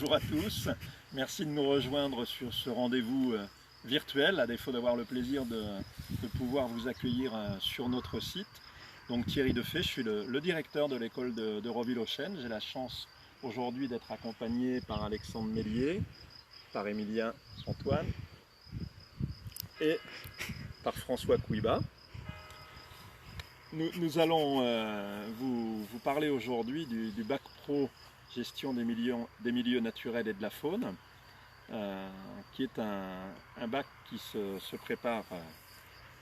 bonjour à tous. Merci de nous rejoindre sur ce rendez-vous virtuel, à défaut d'avoir le plaisir de pouvoir vous accueillir sur notre site. Donc Thierry Defay, je suis le directeur de l'école de Roville-aux-Chênes. J'ai la chance aujourd'hui d'être accompagné par Alexandre Mélier, par Émilien Antoine et par François Couiba. Nous allons vous parler aujourd'hui du bac pro gestion des milieux naturels et de la faune, qui est un bac qui se prépare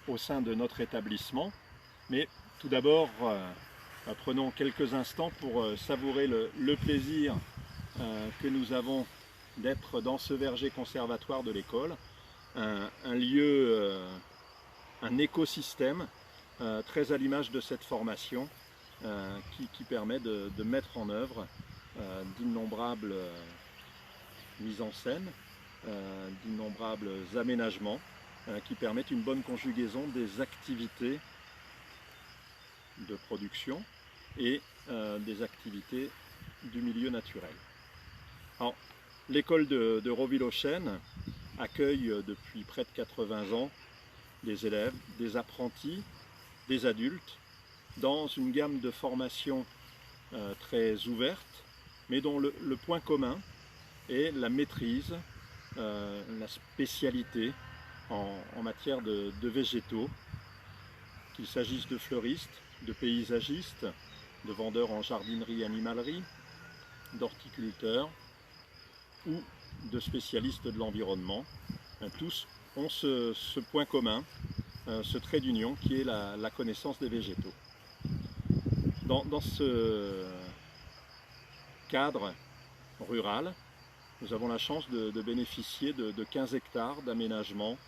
au sein de notre établissement. Mais tout d'abord, prenons quelques instants pour savourer le plaisir que nous avons d'être dans ce verger conservatoire de l'école, un lieu, un écosystème très à l'image de cette formation qui permet de mettre en œuvre d'innombrables mises en scène, d'innombrables aménagements qui permettent une bonne conjugaison des activités de production et des activités du milieu naturel. Alors, l'école de Roville-aux-Chênes accueille depuis près de 80 ans des élèves, des apprentis, des adultes, dans une gamme de formations très ouverte, mais dont le point commun est la maîtrise, la spécialité en matière de végétaux, qu'il s'agisse de fleuristes, de paysagistes, de vendeurs en jardinerie, animalerie, d'horticulteurs ou de spécialistes de l'environnement. Tous ont ce point commun, ce trait d'union qui est la connaissance des végétaux. Dans ce cadre rural, nous avons la chance de bénéficier de 15 hectares d'aménagement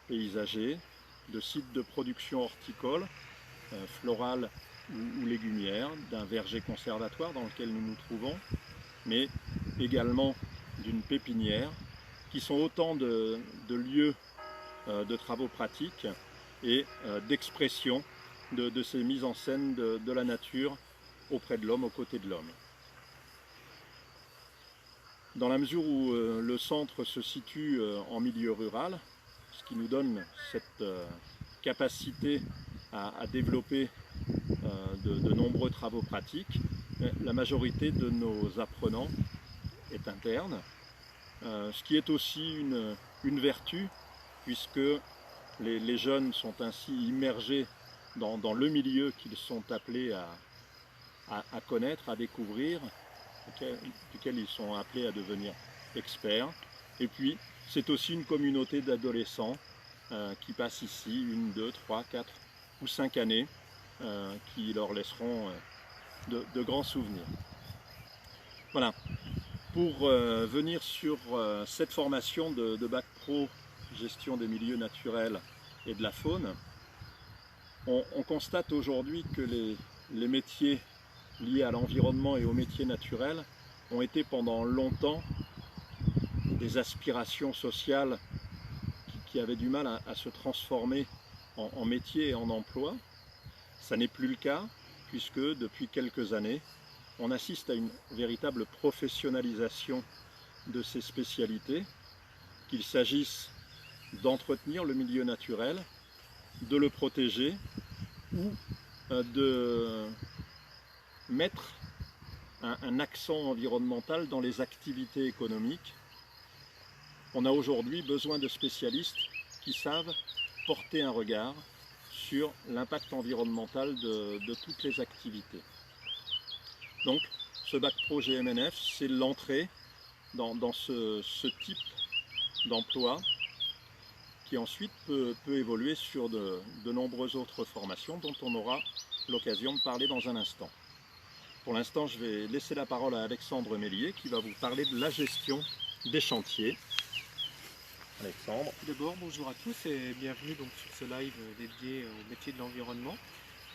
paysager, de sites de production horticole, florale ou légumière, d'un verger conservatoire dans lequel nous nous trouvons, mais également d'une pépinière, qui sont autant de lieux de travaux pratiques et d'expression de ces mises en scène de la nature auprès de l'homme, aux côtés de l'homme. Dans la mesure où le centre se situe en milieu rural, ce qui nous donne cette capacité à développer de nombreux travaux pratiques, la majorité de nos apprenants est interne, ce qui est aussi une vertu, puisque les jeunes sont ainsi immergés dans le milieu qu'ils sont appelés à connaître, à découvrir, duquel ils sont appelés à devenir experts. Et puis, c'est aussi une communauté d'adolescents qui passent ici 1, 2, 3, 4 ou 5 années, qui leur laisseront de grands souvenirs. Voilà. Pour venir sur cette formation de bac pro gestion des milieux naturels et de la faune, on constate aujourd'hui que les métiers liés à l'environnement et aux métiers naturels ont été pendant longtemps des aspirations sociales qui avaient du mal à se transformer en métier et en emploi. Ça n'est plus le cas, puisque depuis quelques années, on assiste à une véritable professionnalisation de ces spécialités, qu'il s'agisse d'entretenir le milieu naturel, de le protéger ou de mettre un accent environnemental dans les activités économiques. On a aujourd'hui besoin de spécialistes qui savent porter un regard sur l'impact environnemental de toutes les activités. Donc, ce bac pro GMNF, c'est l'entrée dans ce type d'emploi qui ensuite peut évoluer sur de nombreuses autres formations dont on aura l'occasion de parler dans un instant. Pour l'instant, je vais laisser la parole à Alexandre Mélier qui va vous parler de la gestion des chantiers. Alexandre. Tout d'abord, bonjour à tous et bienvenue donc sur ce live dédié au métier de l'environnement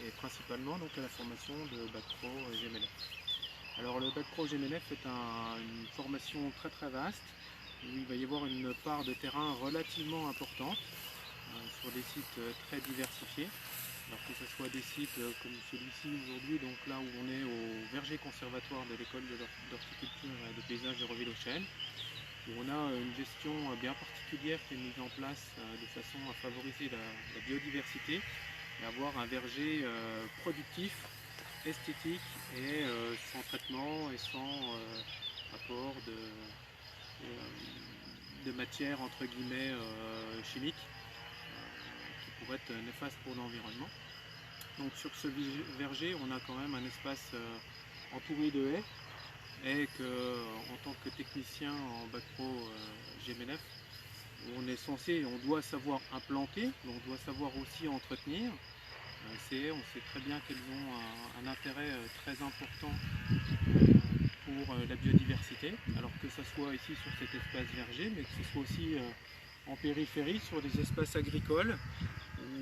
et principalement donc à la formation de bac pro GMNF. Alors le bac pro GMNF est une formation très vaste où il va y avoir une part de terrain relativement importante sur des sites très diversifiés. Alors que ce soit des sites comme celui-ci aujourd'hui, donc là où on est au verger conservatoire de l'école d'horticulture et de paysage de Reville-aux-Chênes, où on a une gestion bien particulière qui est mise en place de façon à favoriser la biodiversité et avoir un verger productif, esthétique et sans traitement et sans apport de matière entre guillemets chimique qui pourrait être néfaste pour l'environnement. Donc sur ce verger, on a quand même un espace entouré de haies et que en tant que technicien en bac pro GMNF, on est censé, on doit savoir implanter, mais on doit savoir aussi entretenir. Ces haies, on sait très bien qu'elles ont un intérêt très important pour la biodiversité, alors que ce soit ici sur cet espace verger, mais que ce soit aussi en périphérie sur des espaces agricoles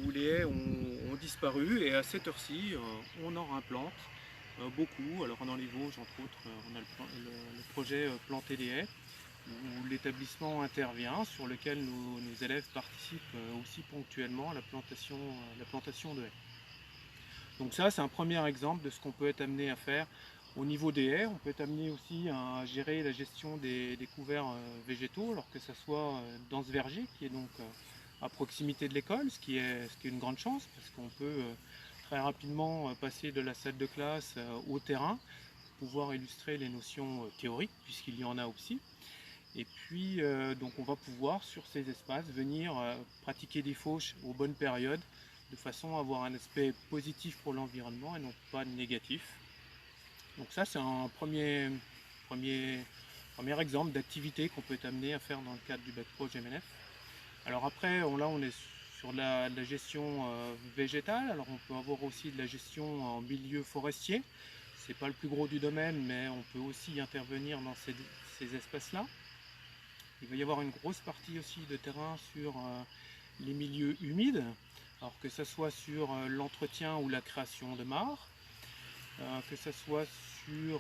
où les haies ont disparu, et à cette heure-ci, on en implante beaucoup. Alors dans les Vosges, entre autres, on a le projet Planter des haies, où l'établissement intervient, sur lequel nos élèves participent aussi ponctuellement à la plantation de haies. Donc ça, c'est un premier exemple de ce qu'on peut être amené à faire au niveau des haies. On peut être amené aussi à gérer la gestion des couverts végétaux, alors que ce soit dans ce verger qui est donc à proximité de l'école, ce qui est une grande chance, parce qu'on peut très rapidement passer de la salle de classe au terrain, pour pouvoir illustrer les notions théoriques, puisqu'il y en a aussi. Et puis donc on va pouvoir sur ces espaces venir pratiquer des fauches aux bonnes périodes, de façon à avoir un aspect positif pour l'environnement et non pas négatif. Donc ça, c'est un premier exemple d'activité qu'on peut être amené à faire dans le cadre du bac pro GMNF. Alors après, là on est sur de la gestion végétale. Alors on peut avoir aussi de la gestion en milieu forestier. C'est pas le plus gros du domaine, mais on peut aussi intervenir dans ces espaces-là. Il va y avoir une grosse partie aussi de terrain sur les milieux humides, alors que ce soit sur l'entretien ou la création de mares, que ce soit sur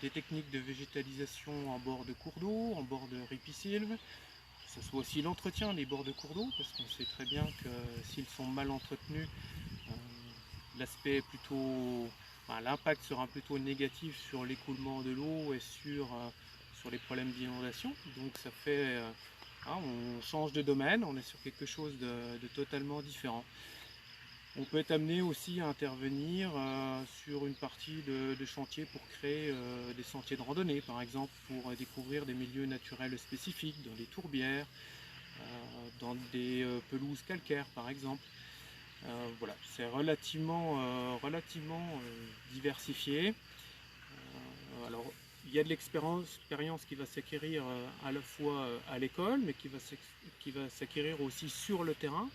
des techniques de végétalisation en bord de cours d'eau, en bord de ripisylve, que ce soit aussi l'entretien des bords de cours d'eau, parce qu'on sait très bien que s'ils sont mal entretenus, l'impact sera plutôt négatif sur l'écoulement de l'eau et sur les problèmes d'inondation. Donc ça fait, on change de domaine, on est sur quelque chose de totalement différent. On peut être amené aussi à intervenir sur une partie de chantier pour créer des sentiers de randonnée, par exemple, pour découvrir des milieux naturels spécifiques, dans des tourbières, dans des pelouses calcaires, par exemple. Voilà, c'est relativement diversifié. Alors, il y a de l'expérience qui va s'acquérir à la fois à l'école, mais qui va s'acquérir aussi sur le terrain,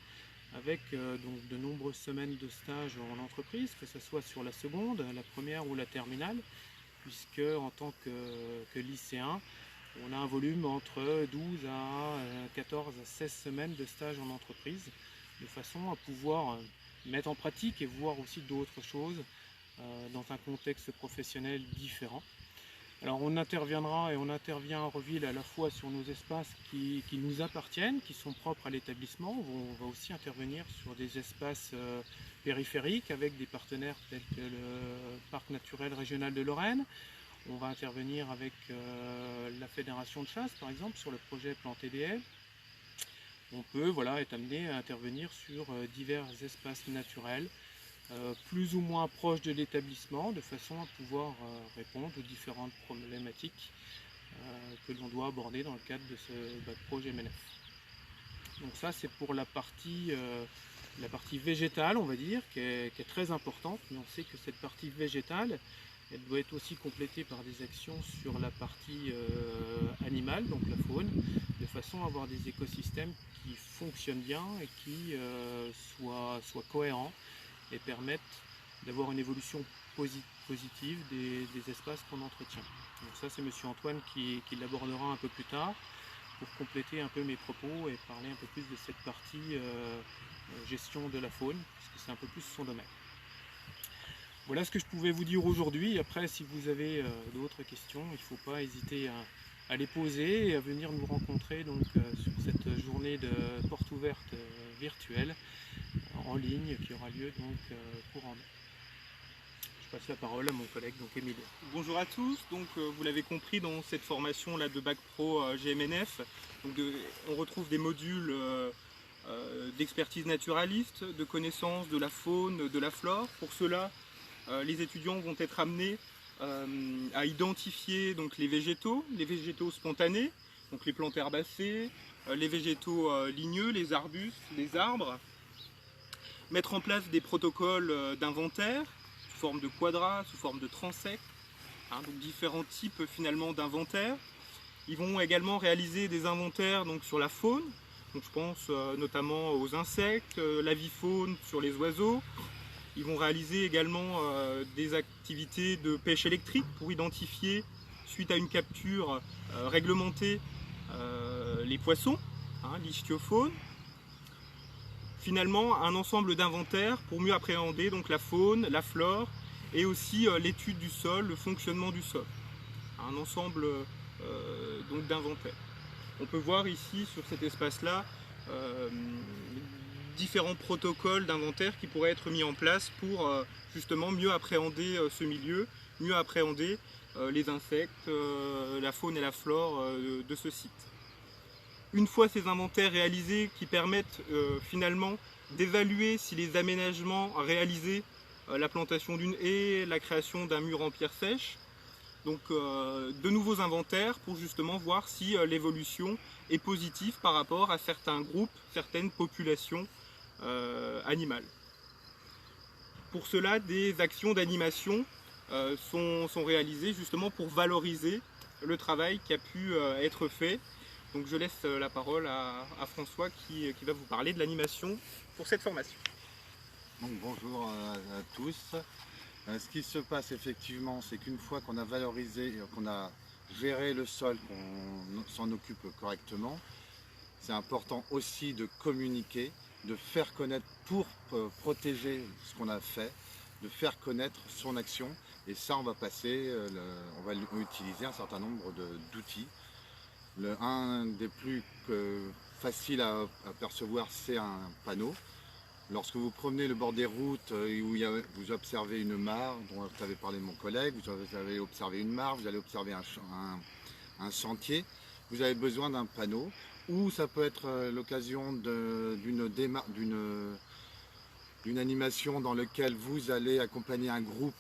avec donc de nombreuses semaines de stage en entreprise, que ce soit sur la seconde, la première ou la terminale, puisque en tant que lycéen, on a un volume entre 12 à 14 à 16 semaines de stage en entreprise, de façon à pouvoir mettre en pratique et voir aussi d'autres choses dans un contexte professionnel différent. Alors on interviendra et on intervient à Reville à la fois sur nos espaces qui nous appartiennent, qui sont propres à l'établissement. On va aussi intervenir sur des espaces périphériques avec des partenaires tels que le Parc naturel régional de Lorraine. On va intervenir avec la Fédération de chasse, par exemple, sur le projet Planter des haies. On peut être amené à intervenir sur divers espaces naturels, plus ou moins proches de l'établissement, de façon à pouvoir répondre aux différentes problématiques que l'on doit aborder dans le cadre de ce bac pro GMNF. Donc ça, c'est pour la partie végétale, on va dire, qui est très importante, mais on sait que cette partie végétale, elle doit être aussi complétée par des actions sur la partie animale, donc la faune, de façon à avoir des écosystèmes qui fonctionnent bien et qui soient cohérents et permettent d'avoir une évolution positive des espaces qu'on entretient. Donc ça, c'est M. Antoine qui l'abordera un peu plus tard pour compléter un peu mes propos et parler un peu plus de cette partie gestion de la faune, puisque c'est un peu plus son domaine. Voilà ce que je pouvais vous dire aujourd'hui. Après, si vous avez d'autres questions, il ne faut pas hésiter à les poser et à venir nous rencontrer donc, sur cette journée de porte ouverte virtuelle en ligne qui aura lieu donc courant mai. Je passe la parole à mon collègue, donc Émile. Bonjour à tous, donc vous l'avez compris dans cette formation là de Bac Pro GMNF, donc on retrouve des modules d'expertise naturaliste, de connaissance de la faune, de la flore. Pour cela, les étudiants vont être amenés à identifier donc les végétaux spontanés, donc les plantes herbacées, les végétaux ligneux, les arbustes, les arbres, mettre en place des protocoles d'inventaire sous forme de quadras, sous forme de transects, donc différents types finalement d'inventaires. Ils vont également réaliser des inventaires donc, sur la faune, donc je pense notamment aux insectes, l'avifaune sur les oiseaux. Ils vont réaliser également des activités de pêche électrique pour identifier, suite à une capture réglementée, les poissons, l'ichtyofaune. Finalement, un ensemble d'inventaires pour mieux appréhender donc, la faune, la flore et aussi l'étude du sol, le fonctionnement du sol. Un ensemble donc d'inventaires. On peut voir ici sur cet espace-là différents protocoles d'inventaire qui pourraient être mis en place pour justement mieux appréhender ce milieu, mieux appréhender les insectes, la faune et la flore de ce site. Une fois ces inventaires réalisés qui permettent finalement d'évaluer si les aménagements réalisés, la plantation d'une haie, la création d'un mur en pierre sèche, donc de nouveaux inventaires pour justement voir si l'évolution est positive par rapport à certains groupes, certaines populations animales. Pour cela, des actions d'animation sont réalisées justement pour valoriser le travail qui a pu être fait. Donc je laisse la parole à François qui va vous parler de l'animation pour cette formation. Donc bonjour à tous. Ce qui se passe effectivement, c'est qu'une fois qu'on a valorisé, qu'on a géré le sol, qu'on s'en occupe correctement, c'est important aussi de communiquer, de faire connaître pour protéger ce qu'on a fait, de faire connaître son action. Et ça, on va utiliser un certain nombre d'outils. Un des plus faciles à percevoir, c'est un panneau. Lorsque vous promenez le bord des routes où vous observez une mare, dont vous avez parlé de mon collègue, vous avez observé une mare, vous allez observer un sentier, vous avez besoin d'un panneau, ou ça peut être l'occasion d'une animation dans laquelle vous allez accompagner un groupe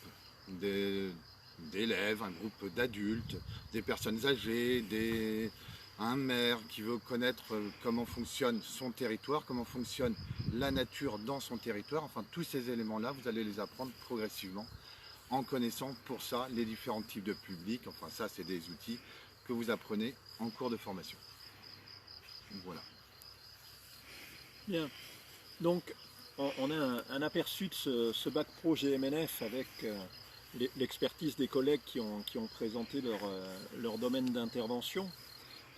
d'élèves, un groupe d'adultes, des personnes âgées, un maire qui veut connaître comment fonctionne son territoire, comment fonctionne la nature dans son territoire. Enfin, tous ces éléments-là, vous allez les apprendre progressivement en connaissant pour ça les différents types de publics. Enfin, ça, c'est des outils que vous apprenez en cours de formation. Voilà. Bien. Donc, on a un aperçu de ce Bac Pro GMNF avec l'expertise des collègues qui ont présenté leur domaine d'intervention.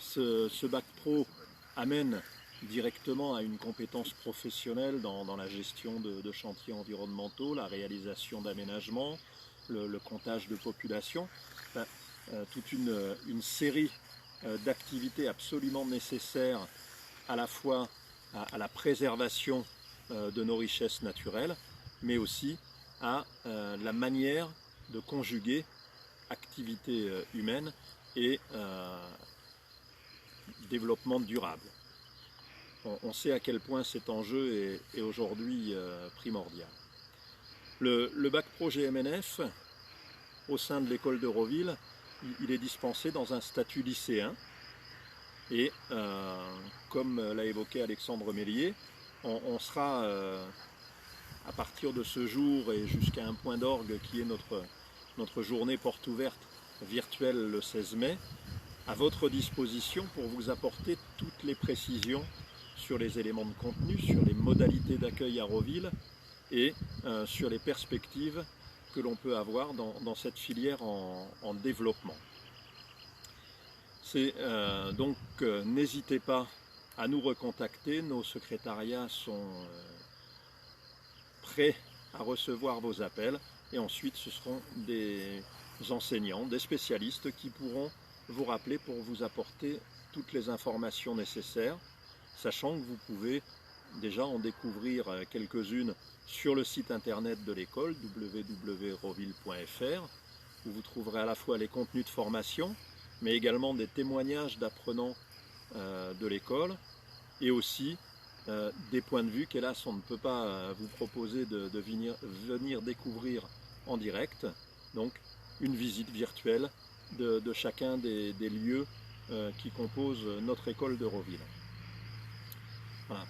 Ce Bac Pro amène directement à une compétence professionnelle dans la gestion de chantiers environnementaux, la réalisation d'aménagements, le comptage de population, toute une série d'activités absolument nécessaires à la fois à la préservation de nos richesses naturelles, mais aussi à la manière de conjuguer activité humaine et développement durable. On sait à quel point cet enjeu est aujourd'hui primordial. Le Bac Pro GMNF, au sein de l'école d'Euroville, il est dispensé dans un statut lycéen et comme l'a évoqué Alexandre Mélier, on sera à partir de ce jour et jusqu'à un point d'orgue qui est notre journée porte ouverte virtuelle le 16 mai, à votre disposition pour vous apporter toutes les précisions sur les éléments de contenu, sur les modalités d'accueil à Roville et sur les perspectives que l'on peut avoir dans cette filière en développement. Donc n'hésitez pas à nous recontacter, nos secrétariats sont prêts à recevoir vos appels et ensuite ce seront des enseignants, des spécialistes qui pourront vous rappeler pour vous apporter toutes les informations nécessaires, sachant que vous pouvez déjà en découvrir quelques-unes sur le site internet de l'école www.roville.fr, où vous trouverez à la fois les contenus de formation, mais également des témoignages d'apprenants de l'école, et aussi des points de vue qu'hélas on ne peut pas vous proposer de venir découvrir en direct, donc une visite virtuelle de chacun des lieux qui composent notre école de Roville. Voilà.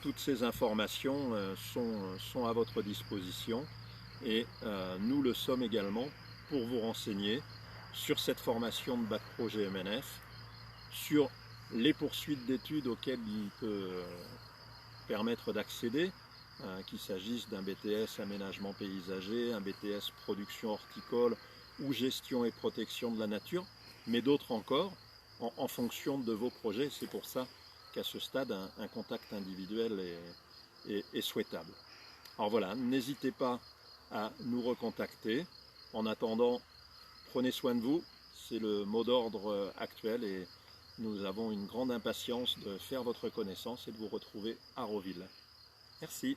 Toutes ces informations sont à votre disposition et nous le sommes également pour vous renseigner sur cette formation de Bac Pro GMNF, sur les poursuites d'études auxquelles il peut permettre d'accéder, qu'il s'agisse d'un BTS aménagement paysager, un BTS production horticole ou gestion et protection de la nature, mais d'autres encore en fonction de vos projets. C'est pour ça qu'à ce stade, un contact individuel est souhaitable. Alors voilà, n'hésitez pas à nous recontacter. En attendant, prenez soin de vous, c'est le mot d'ordre actuel et nous avons une grande impatience de faire votre connaissance et de vous retrouver à Roville. Merci.